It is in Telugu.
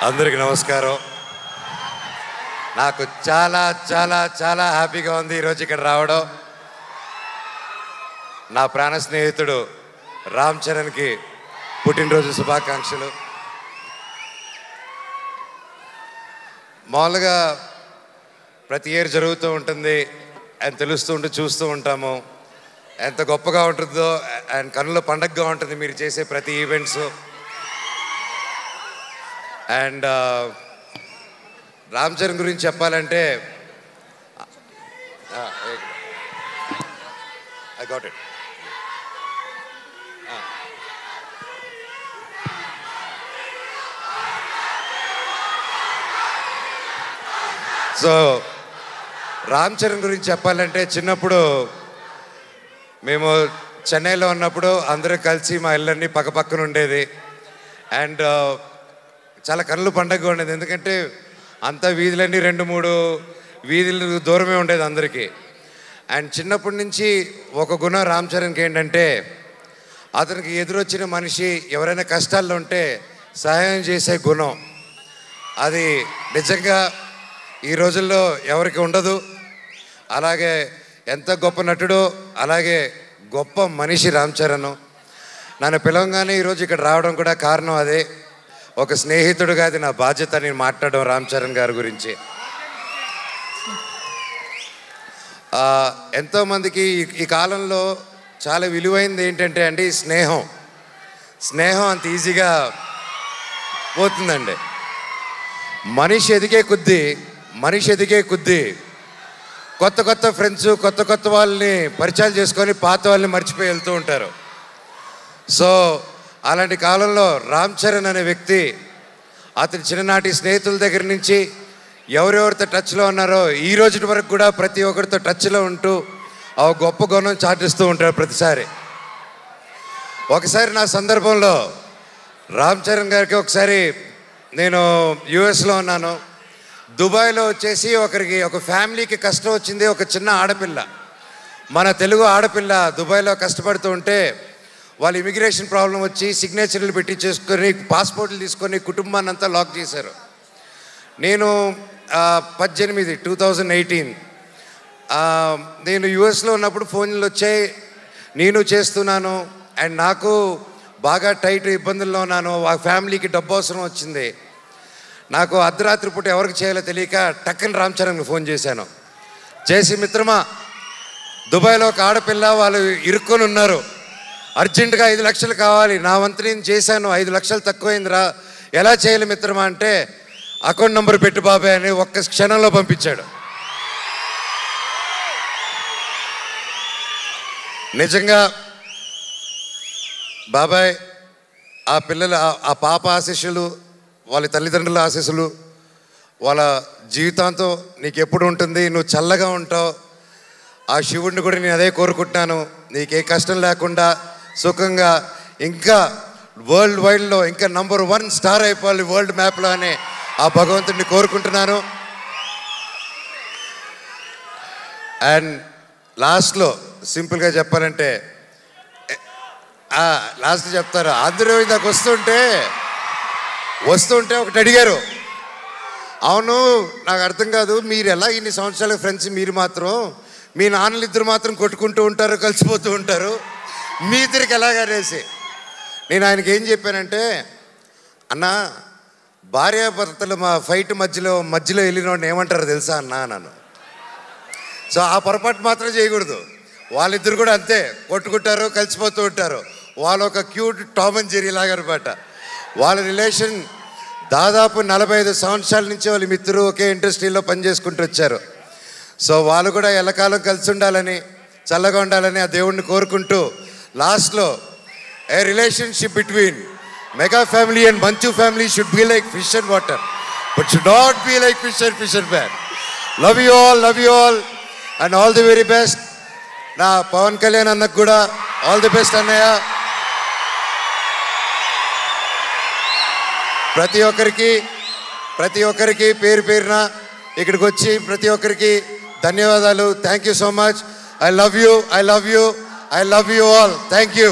అందరికీ నమస్కారం. నాకు చాలా చాలా చాలా హ్యాపీగా ఉంది ఈరోజు ఇక్కడ రావడం. నా ప్రాణ స్నేహితుడు రామ్ చరణ్కి పుట్టినరోజు శుభాకాంక్షలు. మామూలుగా ప్రతి ఇయర్ జరుగుతూ ఉంటుంది అండ్ తెలుస్తూ ఉంటూ చూస్తూ ఉంటాము ఎంత గొప్పగా ఉంటుందో అండ్ కన్నుల పండగగా ఉంటుంది మీరు చేసే ప్రతి ఈవెంట్స్. అండ్ రామ్ చరణ్ గురించి చెప్పాలంటే I got it. So Ram Charan గురించి చెప్పాలంటే చిన్నప్పుడు మేము చెన్నైలో ఉన్నప్పుడు అందరూ కలిసి మా ఇళ్ళన్నీ పక్కపక్కన ఉండేది. అండ్ చాలా కన్నుల పండగగా ఉండేది, ఎందుకంటే అంతా వీధులన్నీ 2-3 వీధులు దూరమే ఉండేది అందరికీ. అండ్ చిన్నప్పటి నుంచి ఒక గుణం రామ్ చరణ్కి ఏంటంటే అతనికి ఎదురొచ్చిన మనిషి ఎవరైనా కష్టాల్లో ఉంటే సహాయం చేసే గుణం. అది నిజంగా ఈ రోజుల్లో ఎవరికి ఉండదు. అలాగే ఎంత గొప్ప నటుడో అలాగే గొప్ప మనిషి రామ్ చరణ్. నన్ను పిలవగానే ఈరోజు ఇక్కడ రావడం కూడా కారణం అదే. ఒక స్నేహితుడుగా అది నా బాధ్యత నేను మాట్లాడడం రామ్ చరణ్ గారి గురించి. ఎంతోమందికి ఈ కాలంలో చాలా విలువైనది ఏంటంటే అండి స్నేహం. స్నేహం అంత ఈజీగా పోతుందండి. మనిషి ఎదిగే కొద్దీ కొత్త కొత్త ఫ్రెండ్స్ కొత్త కొత్త వాళ్ళని పరిచయాలు చేసుకొని పాత వాళ్ళని మర్చిపోయి వెళ్తూ ఉంటారు. సో అలాంటి కాలంలో రామ్ చరణ్ అనే వ్యక్తి అతని చిన్ననాటి స్నేహితుల దగ్గర నుంచి ఎవరెవరితో టచ్లో ఉన్నారో ఈ రోజు వరకు కూడా ప్రతి ఒక్కరితో టచ్లో ఉంటూ ఆ గొప్ప గుణం చాటిస్తూ ఉంటారు ప్రతిసారి. ఒకసారి నా సందర్భంలో రామ్ చరణ్ గారికి ఒకసారి నేను యుఎస్లో ఉన్నాను. దుబాయ్లో వచ్చేసి ఒక ఫ్యామిలీకి కష్టం వచ్చింది. ఒక చిన్న ఆడపిల్ల, మన తెలుగు ఆడపిల్ల దుబాయ్లో కష్టపడుతూ ఉంటే వాళ్ళు ఇమిగ్రేషన్ ప్రాబ్లం వచ్చి సిగ్నేచర్లు పెట్టి చేసుకొని పాస్పోర్ట్లు తీసుకొని కుటుంబాన్ని అంతా లాక్ చేశారు. నేను 2018 నేను యుఎస్లో ఉన్నప్పుడు ఫోన్లు వచ్చాయి, నేను చేస్తున్నాను అండ్ నాకు బాగా టైట్ ఇబ్బందుల్లో ఉన్నాను. ఆ ఫ్యామిలీకి డబ్బు అవసరం వచ్చింది. నాకు అర్ధరాత్రి పూట ఎవరికి చేయాలో తెలియక టక్కని రామ్ చరణ్కి ఫోన్ చేశాను. చేసి మిత్రమా, దుబాయ్లో ఒక ఆడపిల్ల వాళ్ళు ఇరుక్కొని ఉన్నారు, అర్జెంటుగా 5 లక్షలు కావాలి, నా వంతు నేను చేశాను, 5 లక్షలు తక్కువైందిరా, ఎలా చేయాలి మిత్రమా అంటే అకౌంట్ నెంబర్ పెట్టు బాబాయ్ అని ఒక్క క్షణంలో పంపించాడు. నిజంగా బాబాయ్ ఆ పిల్లల ఆ పాప ఆశీస్సులు, వాళ్ళ తల్లిదండ్రుల ఆశీస్సులు వాళ్ళ జీవితాంతం నీకు ఎప్పుడు ఉంటుంది, నువ్వు చల్లగా ఉంటావు. ఆ శివుడిని కూడా నేను అదే కోరుకుంటున్నాను, నీకు ఏ కష్టం లేకుండా సుఖంగా ఇంకా వరల్డ్ వైడ్లో ఇంకా నంబర్ 1 స్టార్ అయిపోవాలి వరల్డ్ మ్యాప్లో అని ఆ భగవంతుడిని కోరుకుంటున్నాను. అండ్ లాస్ట్లో సింపుల్గా చెప్పాలంటే లాస్ట్ చెప్తారు, అందరూ ఇందాక వస్తుంటే ఒకటి అడిగారు, అవును నాకు అర్థం కాదు, మీరు ఎలా ఇన్ని సంవత్సరాల ఫ్రెండ్స్, మీరు మాత్రం మీ నాన్నలు ఇద్దరు మాత్రం కొట్టుకుంటూ ఉంటారు, కలిసిపోతూ ఉంటారు, మీ ఇద్దరికి ఎలాగనేసి. నేను ఆయనకి ఏం చెప్పానంటే, అన్న భార్యాభర్తలు మా ఫైట్ మధ్యలో వెళ్ళినోడిని ఏమంటారో తెలుసా అన్న నన్ను. సో ఆ పొరపాటు మాత్రం చేయకూడదు. వాళ్ళిద్దరు కూడా అంతే కొట్టుకుంటారు, కలిసిపోతూ ఉంటారు. వాళ్ళు ఒక క్యూట్ టామ్ అండ్ జెర్రీ లాగా అనమాట. వాళ్ళ రిలేషన్ దాదాపు 45 సంవత్సరాల నుంచి వాళ్ళ మిత్రులు ఒకే ఇండస్ట్రీలో పనిచేసుకుంటూ వచ్చారు. సో వాళ్ళు కూడా ఎల్లకాలం కలిసి ఉండాలని, చల్లగా ఉండాలని ఆ దేవుణ్ణి కోరుకుంటూ లాస్ట్లో a relationship between mega family and Manchu family should be like fish and water but should not be like fish and man. Love you all and all the very best. నా పవన్ కళ్యాణ్ అన్నకు కూడా ఆల్ ది బెస్ట్ అన్నయ్య. ప్రతి ఒక్కరికి పేరున ఇక్కడికి వచ్చి ప్రతి ఒక్కరికి ధన్యవాదాలు. Thank you so much. I love you all. Thank you.